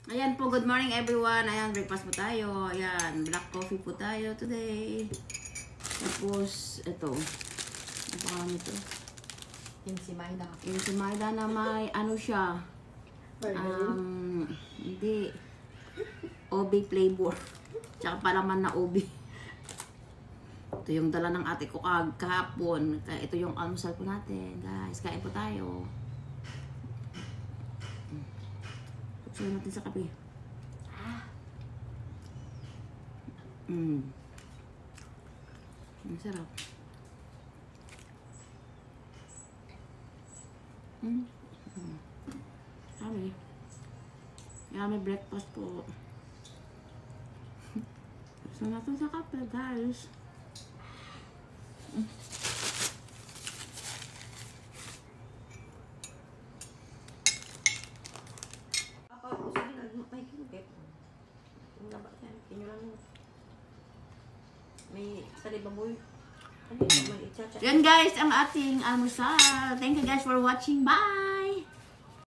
Ayan po, good morning everyone. Ayan, breakfast po tayo. Ayan, black coffee po tayo today. Tapos, ito. Ano pa kami ito? Insimayda. Insimayda na may, ano siya? Hindi. OB flavor. Tsaka palaman na OB. Ito yung dala ng ate ko kahapon. Kaya ito yung almusal po natin. Guys, kain po tayo. Buksan natin sa kape. Ang sarap. Yummy. Yummy breakfast po. Buksan natin sa kape, guys. Yan guys, ang ating almusal. Thank you guys for watching. Bye!